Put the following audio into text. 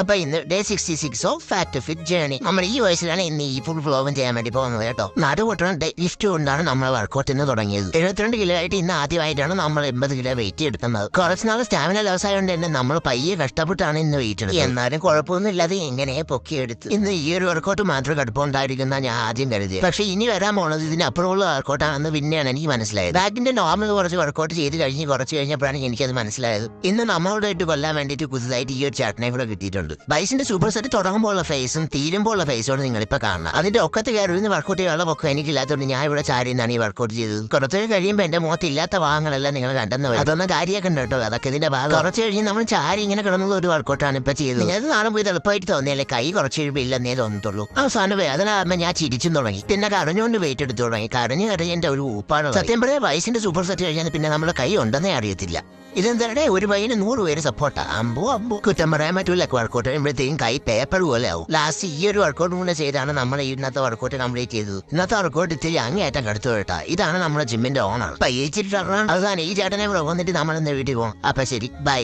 അപ്പൊ ഇന്ന് day 66 of fat to fit journey. നമ്മൾ ഈ വയസ്സിലാണ് ഇന്ന് ഈ ഫുൾ വ്ലോഗും ചെയ്യാൻ വേണ്ടി പോകുന്നത് കേട്ടോ. നാട്ടുകൂട്ടണം ലിഫ്റ്റ് കൊണ്ടാണ് നമ്മൾ വർക്കൗട്ടിന് തുടങ്ങിയത്. 72 കിലോ ആയിട്ട് ഇന്ന് ആദ്യമായിട്ടാണ് നമ്മൾ 80 കിലോ വെയിറ്റ് എടുക്കുന്നത്. കുറച്ചുനാൾ സ്റ്റാമിന ലോസ് ആയതുകൊണ്ട് തന്നെ നമ്മൾ പയ്യെ കഷ്ടപ്പെട്ടാണ് ഇന്ന് വെയിറ്റ് എടുത്തത്. എന്നാലും കുഴപ്പമൊന്നും ഇല്ലാതെ എങ്ങനെ പൊക്കിയെടുത്ത്. ഇന്ന് ഈ ഒരു വർക്കൗട്ട് മാത്രം കടുപ്പമുണ്ടായിരിക്കുന്ന ഞാൻ ആദ്യം കരുതിയത്. പക്ഷെ ഇനി വരാൻ പോണത് ഇതിനപ്പുറമുള്ള വർക്കൗട്ടാണെന്ന് പിന്നെയാണ് എനിക്ക് മനസ്സിലായത്. ബാക്കിന്റെ നോർമൽ കുറച്ച് വർക്കൗട്ട് ചെയ്ത് കുറച്ച് കഴിഞ്ഞപ്പോഴാണ് എനിക്കത് മനസ്സിലായത്. ഇന്ന് നമ്മളോടായിട്ട് കൊല്ലാൻ വേണ്ടിയിട്ട് പുതുതായിട്ട് ഈ ഒരു ചാട്ടിനെ കൂടെ കിട്ടിയിട്ടുണ്ട്. ബൈസിന്റെ സൂപ്പർ സെറ്റ് തുടങ്ങുമ്പോഴുള്ള ഫേസും തീരുമ്പോഴുള്ള ഫേസോട് നിങ്ങളിപ്പോ കാണണം. അതിന്റെ ഒക്കത്ത് കയറി വർക്കൗട്ട് ചെയ്യാനുള്ള പൊക്കം എനിക്കില്ലാത്തതുകൊണ്ട് ഞാൻ ഇവിടെ ചാരിന്നാണ് ഈ വർക്കൗട്ട് ചെയ്തത്. കുറച്ച് കഴിയുമ്പോൾ എന്റെ മുഖത്ത് ഇല്ലാത്ത ഭാഗങ്ങളെല്ലാം നിങ്ങൾ കണ്ടെന്ന് വരും. അതൊന്നും കാര്യമൊക്കെ ഉണ്ട് കേട്ടോ. അതൊക്കെ ഇതിന്റെ ഭാഗം. കുറച്ച് കഴിഞ്ഞ് നമ്മൾ ചാരി ഇങ്ങനെ കിടന്നുള്ള ഒരു വർക്കൗട്ടാണ് ഇപ്പൊ ചെയ്തത്. നിങ്ങൾക്ക് നാളെ പോയി എളുപ്പമായിട്ട് തോന്നിയാലേ കൈ കുറച്ച് കഴിയുമ്പോൾ ഇല്ലെന്നേ തോന്നത്തുള്ളൂ. അവസാനം വേദന ഞാൻ ചിരിച്ചും തുടങ്ങി. പിന്നെ കരഞ്ഞുകൊണ്ട് വെയിറ്റ് എടുത്തു തുടങ്ങി. കരഞ്ഞ് എന്റെ ഒരു ഊപ്പാണ്. സത്യം പറയാ ബൈസിന്റെ സൂപ്പർ സെറ്റ് കഴിഞ്ഞാൽ പിന്നെ നമ്മുടെ കൈ ഉണ്ടെന്നേ അറിയത്തില്ല. ഇതെന്താ ഒരു പയ്യന് 100 പേര് സപ്പോർട്ടാ. അമ്പോ കുറ്റം പറയാൻ പറ്റൂല. വർക്കൗട്ട് ചെയ്യുമ്പോഴത്തേക്കും കൈ പേപ്പർ പോലെ ആവും. ലാസ്റ്റ് ഈ ഒരു വർക്കൗട്ട് കൂടെ ചെയ്താണ് നമ്മൾ ഇന്നത്തെ വർക്കൗട്ട് കംപ്ലീറ്റ് ചെയ്തത്. ഇന്നത്തെ വർക്കൗട്ട് ഇത്തിരി അങ്ങേറ്റം കടുത്തു കേട്ടാ. ഇതാണ് നമ്മുടെ ജിമ്മിന്റെ ഓണർ പയ്യച്ചിട്ടാണ്. അതാണ് ഈ ചേട്ടനെ ഇവിടെ വന്നിട്ട് നമ്മൾ ഇന്ന് വീട്ടിൽ പോകും. അപ്പൊ ശരി, ബൈ.